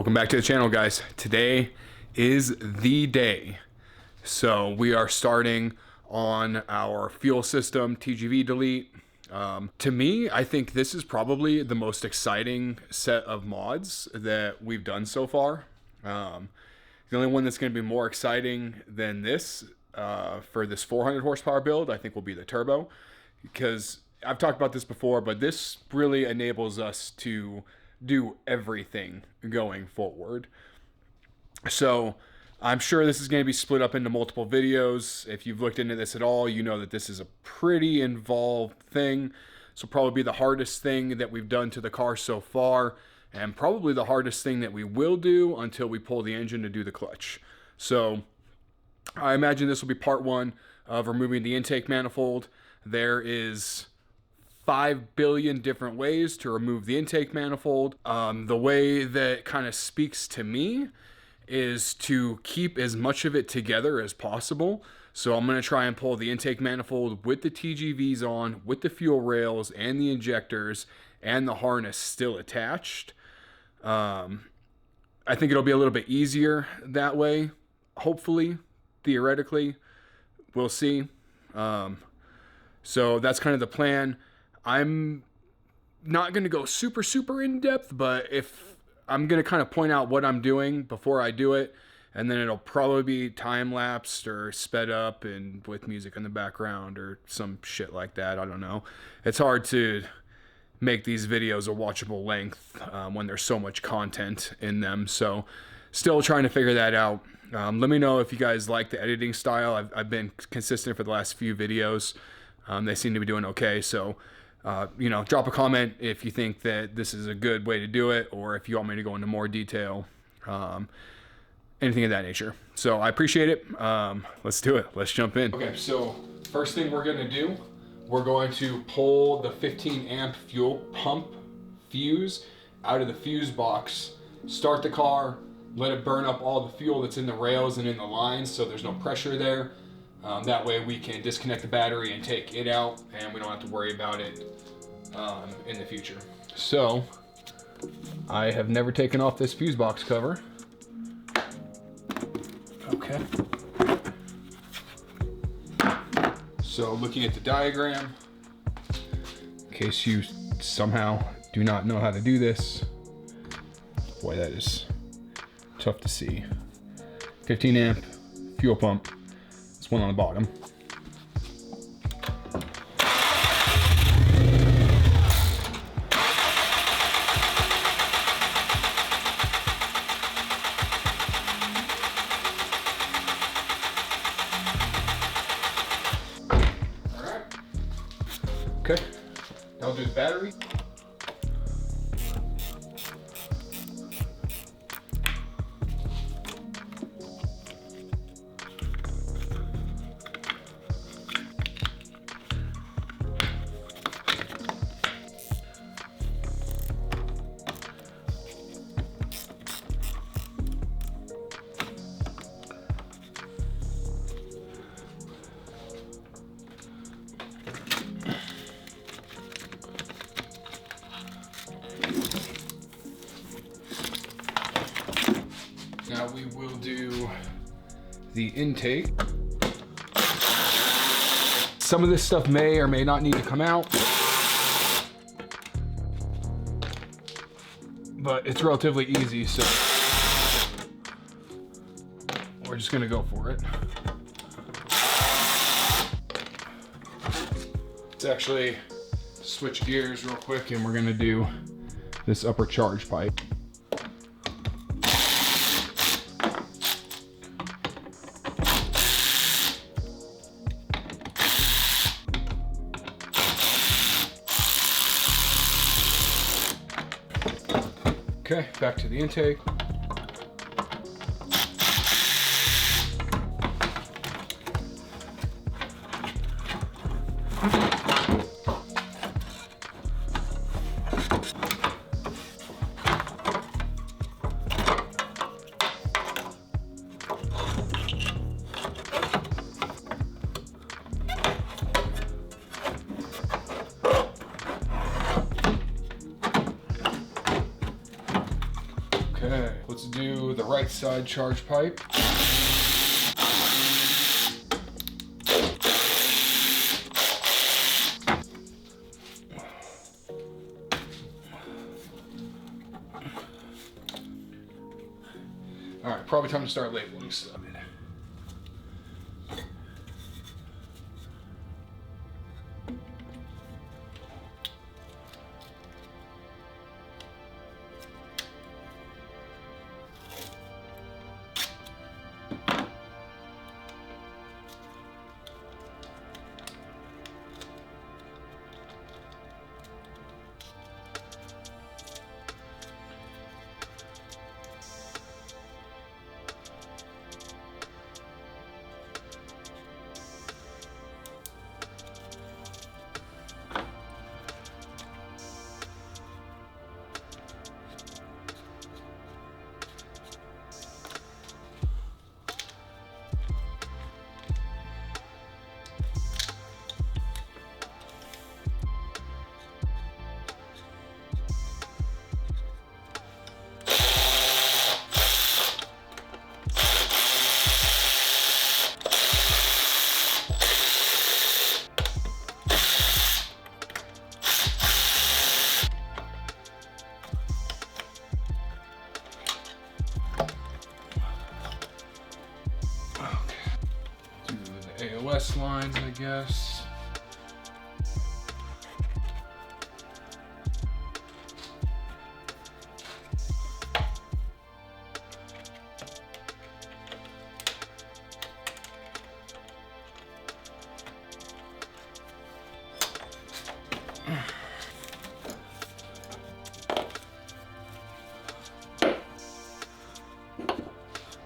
Welcome back to the channel, guys. Today is the day. So we are starting on our fuel system TGV delete. To me, I think this is probably the most exciting set of mods that we've done so far. The only one that's going to be more exciting than this for this 400 horsepower build, I think, will be the turbo, because I've talked about this before, but this really enables us to do everything going forward. So I'm sure this is going to be split up into multiple videos. If you've looked into this at all, you know that this is a pretty involved thing. So probably be the hardest thing that we've done to the car so far, and probably the hardest thing that we will do until we pull the engine to do the clutch. So I imagine this will be part one of removing the intake manifold. There is 5 billion different ways to remove the intake manifold. The way that kind of speaks to me is to keep as much of it together as possible. So I'm going to try and pull the intake manifold with the TGVs on, with the fuel rails and the injectors and the harness still attached. I think it'll be a little bit easier that way, hopefully, theoretically. We'll see. So that's kind of the plan. I'm not going to go super in depth, but if I'm going to kind of point out what I'm doing before I do it, and then it'll probably be time lapsed or sped up and with music in the background or some shit like that. I don't know. It's hard to make these videos a watchable length when there's so much content in them. So still trying to figure that out. Let me know if you guys like the editing style. I've been consistent for the last few videos. They seem to be doing okay. So drop a comment if you think that this is a good way to do it, or if you want me to go into more detail, anything of that nature. So I appreciate it. Let's do it. Let's jump in. Okay, so first thing we're going to do, we're going to pull the 15 amp fuel pump fuse out of the fuse box, start the car, let it burn up all the fuel that's in the rails and in the lines so there's no pressure there. That way we can disconnect the battery and take it out, and we don't have to worry about it in the future. So I have never taken off this fuse box cover. Okay. So looking at the diagram, in case you somehow do not know how to do this, boy, that is tough to see. 15 amp fuel pump. One on the bottom. All right. Okay. Now we'll do the battery. Now we will do the intake. Some of this stuff may or may not need to come out, but it's relatively easy, so we're just gonna go for it. Let's actually switch gears real quick, and we're gonna do this upper charge pipe. Okay, back to the intake. Okay, let's do the right side charge pipe. All right, probably time to start labeling stuff. AOS lines, I guess.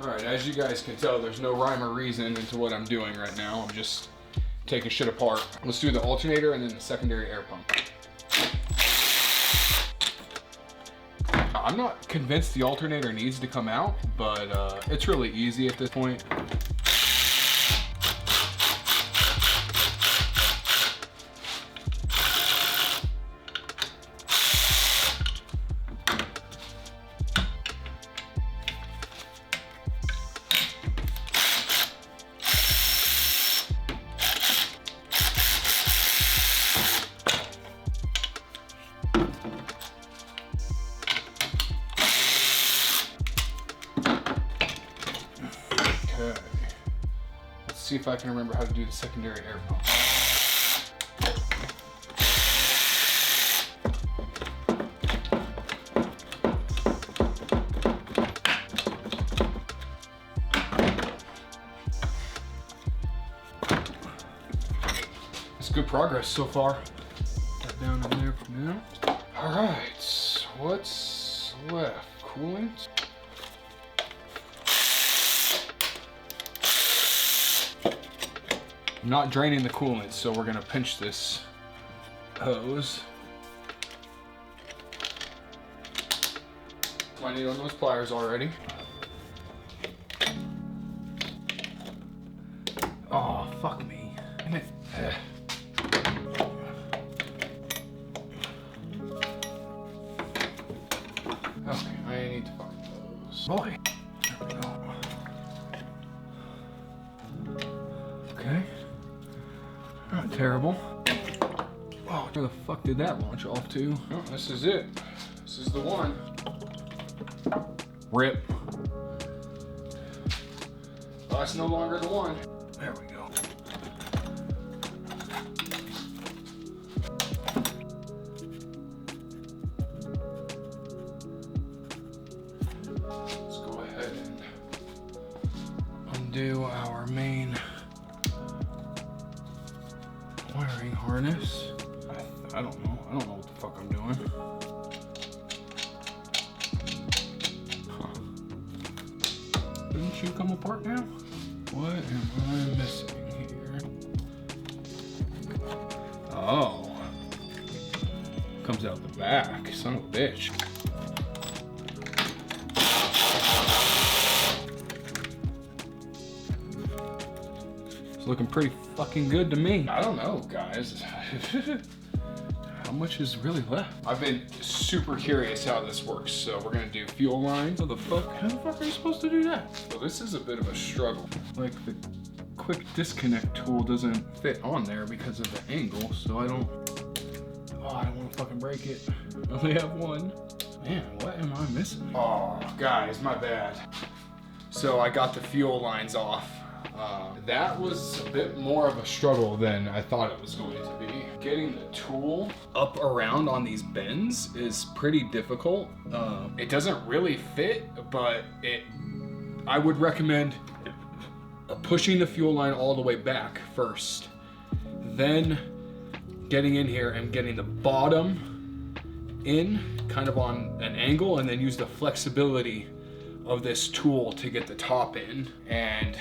Alright, as you guys can tell, there's no rhyme or reason into what I'm doing right now. I'm just taking shit apart. Let's do the alternator and then the secondary air pump. I'm not convinced the alternator needs to come out, but it's really easy at this point. Okay. Let's see if I can remember how to do the secondary air pump. It's good progress so far. That down in there for now. All right, what's left? Coolant. I'm not draining the coolant, so we're gonna pinch this hose. I need on those pliers already. Oh, fuck me. Damn it. Okay, I need to fucking close. Boy. There we go. Okay. Not terrible. Oh, where the fuck did that launch off to? Oh, this is it. This is the one. Rip. Oh, it's no longer the one. There we go. Let's go ahead and undo our main wiring harness. I don't know. I don't know what the fuck I'm doing. Huh. Didn't you come apart now? What am I missing here? Oh. Comes out the back. Son of a bitch. It's looking pretty fucking good to me. I don't know, guys. How much is really left? I've been super curious how this works. So we're gonna do fuel lines. How the fuck are you supposed to do that? So this is a bit of a struggle. Like the quick disconnect tool doesn't fit on there because of the angle. So I don't wanna fucking break it. I only have one. Man, what am I missing? Oh, guys, my bad. So I got the fuel lines off. That was a bit more of a struggle than I thought it was going to be. Getting the tool up around on these bends is pretty difficult. It doesn't really fit, but I would recommend pushing the fuel line all the way back first. Then getting in here and getting the bottom in kind of on an angle, and then use the flexibility of this tool to get the top in and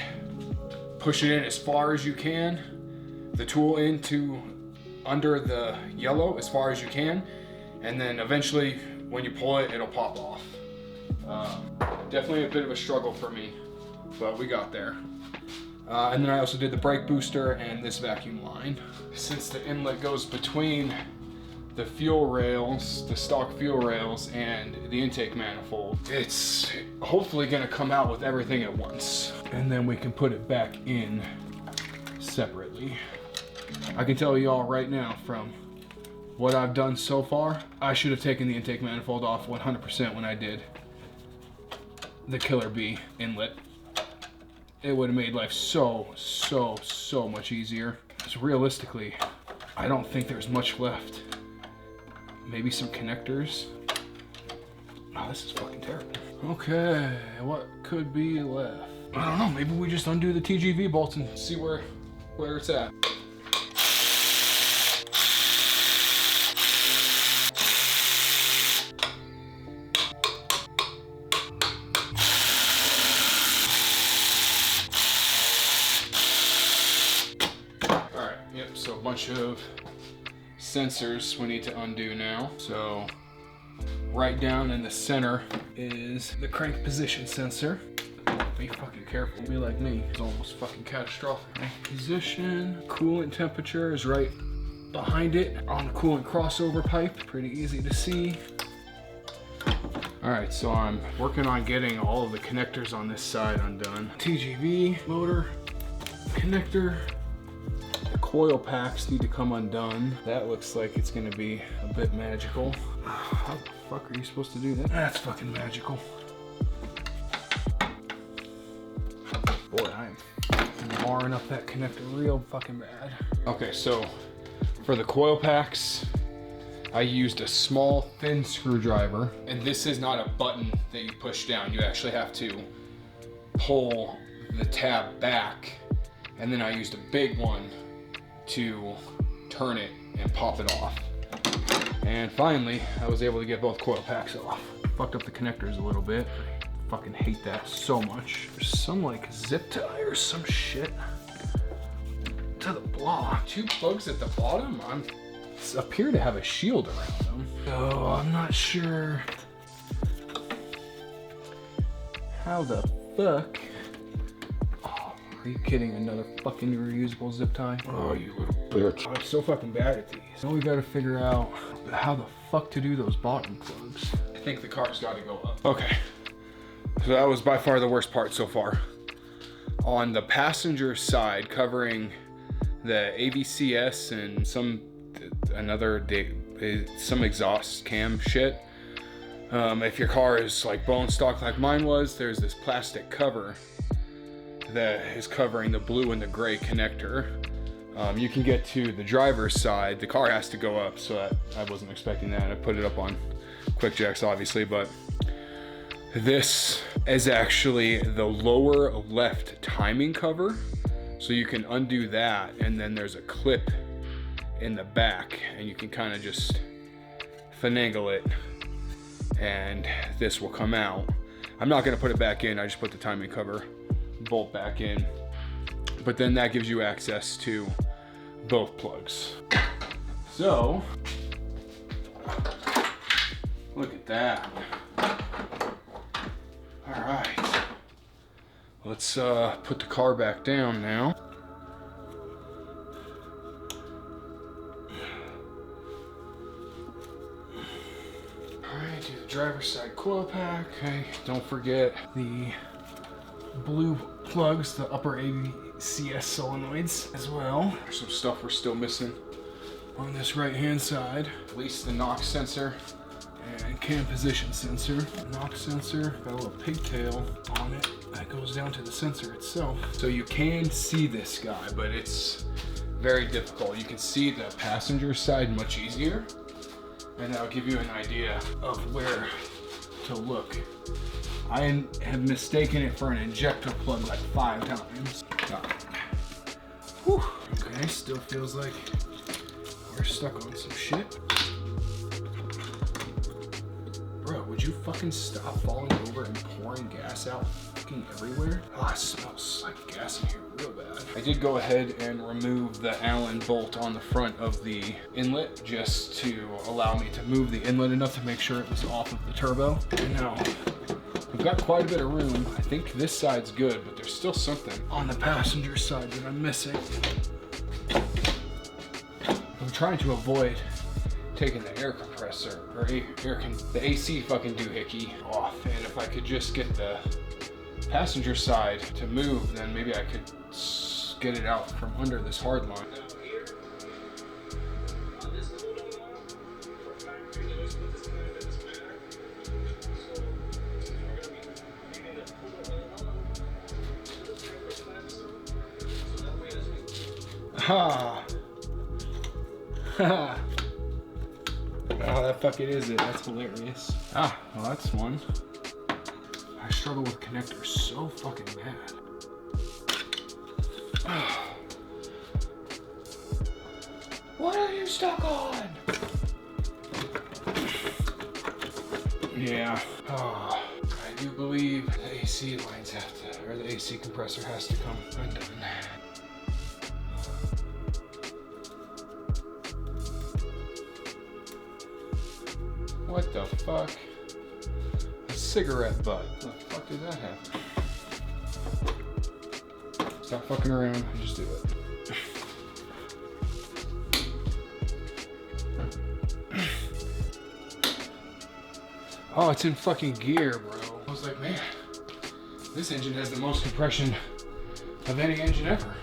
push it in as far as you can, the tool into under the yellow as far as you can, and then eventually when you pull it, it'll pop off. Definitely a bit of a struggle for me, but we got there. And then I also did the brake booster and this vacuum line. Since the inlet goes between the fuel rails, the stock fuel rails, and the intake manifold, it's hopefully gonna come out with everything at once. And then we can put it back in separately. I can tell you all right now from what I've done so far, I should have taken the intake manifold off 100% when I did the Killer Bee inlet. It would have made life so much easier. Because realistically, I don't think there's much left. Maybe some connectors. Oh, this is fucking terrible. Okay, what could be left? I don't know, maybe we just undo the TGV bolts and see where it's at. Alright, yep, so a bunch of sensors we need to undo now. So right down in the center is the crank position sensor. Be fucking careful, be like me. It's almost fucking catastrophic. Position, coolant temperature is right behind it on the coolant crossover pipe. Pretty easy to see. All right, so I'm working on getting all of the connectors on this side undone. TGV, motor, connector, the coil packs need to come undone. That looks like it's gonna be a bit magical. How the fuck are you supposed to do that? That's fucking magical. Boy, I'm marring up that connector real fucking bad. Okay, so for the coil packs, I used a small, thin screwdriver. And this is not a button that you push down. You actually have to pull the tab back. And then I used a big one to turn it and pop it off. And finally, I was able to get both coil packs off. Fucked up the connectors a little bit. I fucking hate that so much. There's some like zip tie or some shit to the block. 2 plugs at the bottom. Appear to have a shield around them. So I'm not sure how the fuck. Are you kidding? Another fucking reusable zip tie? Oh, you little bitch. I'm so fucking bad at these. Now we gotta figure out how the fuck to do those bottom plugs. I think the car's gotta go up. Okay. So that was by far the worst part so far. On the passenger side, covering the AVCS and some exhaust cam shit. If your car is like bone stock like mine was, there's this plastic cover that is covering the blue and the gray connector. You can get to the driver's side. The car has to go up, so I wasn't expecting that. I put it up on quick jacks, obviously, but this is actually the lower left timing cover. So you can undo that, and then there's a clip in the back, and you can kind of just finagle it, and this will come out. I'm not gonna put it back in. I just put the timing cover bolt back in, but then that gives you access to both plugs. So look at that. All right, let's put the car back down now. driver's side coil pack. Okay, don't forget the blue plugs, the upper ACS solenoids as well. There's some stuff we're still missing on this right hand side. At least the knock sensor and cam position sensor. The knock sensor got a little pigtail on it that goes down to the sensor itself. So you can see this guy, but it's very difficult. You can see the passenger side much easier, and that'll give you an idea of where to look. I have mistaken it for an injector plug like 5 times. Whew. Okay, still feels like we're stuck on some shit. Bro, would you fucking stop falling over and pouring gas out fucking everywhere? Ah, it smells like gas in here real bad. I did go ahead and remove the Allen bolt on the front of the inlet just to allow me to move the inlet enough to make sure it was off of the turbo. And now, we've got quite a bit of room. I think this side's good, but there's still something on the passenger side that I'm missing. I'm trying to avoid taking the air compressor, or the AC fucking doohickey off. And if I could just get the passenger side to move, then maybe I could get it out from under this hard line. Ha! Ha! Oh, that fucking is it. That's hilarious. Ah, well, that's one. I struggle with connectors so fucking bad. What are you stuck on? Yeah. Oh, I do believe the AC lines have to, or the AC compressor has to come undone. What the fuck? A cigarette butt. What the fuck did that happen? Stop fucking around and just do it. Oh, it's in fucking gear, bro. I was like, man, this engine has the most compression of any engine ever.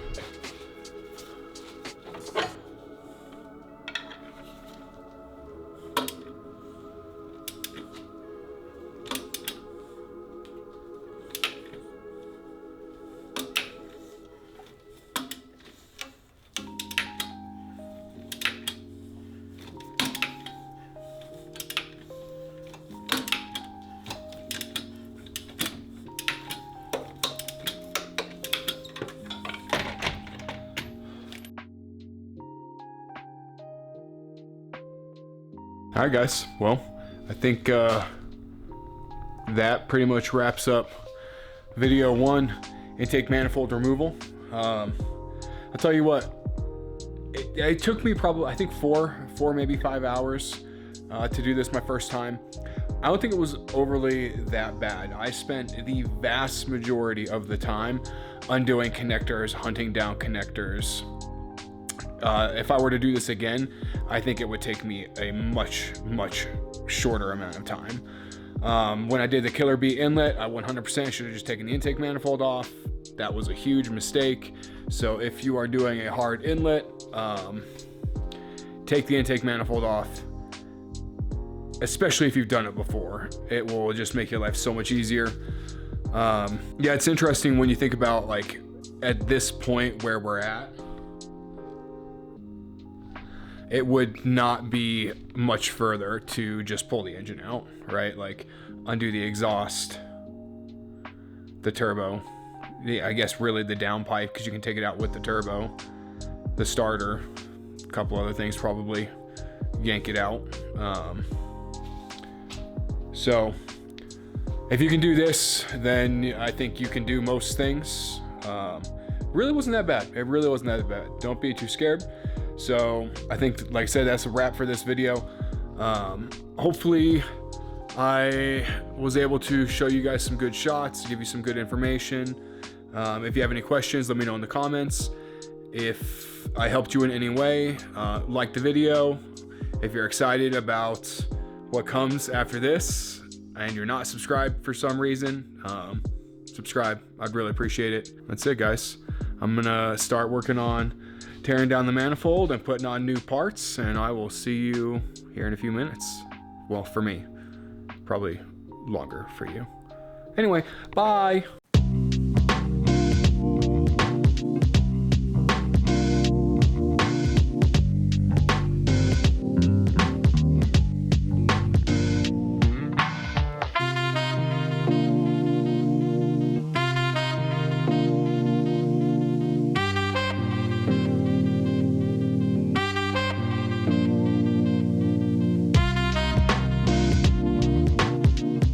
All right, guys. Well, I think that pretty much wraps up video 1, intake manifold removal. I'll tell you what, it took me probably, I think four, maybe 5 hours to do this my first time. I don't think it was overly that bad. I spent the vast majority of the time undoing connectors, hunting down connectors. If I were to do this again, I think it would take me a much shorter amount of time. When I did the Killer Bee inlet, I 100% should have just taken the intake manifold off. That was a huge mistake. So if you are doing a hard inlet, take the intake manifold off, especially if you've done it before. It will just make your life so much easier. Yeah, it's interesting when you think about, like, at this point where we're at, it would not be much further to just pull the engine out, right? Like, undo the exhaust, the turbo, I guess really the downpipe, because you can take it out with the turbo, the starter, a couple other things, probably yank it out. So if you can do this, then I think you can do most things. Really wasn't that bad. It really wasn't that bad. Don't be too scared. So I think, like I said, that's a wrap for this video. Hopefully I was able to show you guys some good shots, give you some good information. If you have any questions, let me know in the comments. If I helped you in any way, like the video. If you're excited about what comes after this and you're not subscribed for some reason, subscribe. I'd really appreciate it. That's it, guys. I'm gonna start working on tearing down the manifold and putting on new parts, and I will see you here in a few minutes. Well, for me, probably longer for you. Anyway, bye.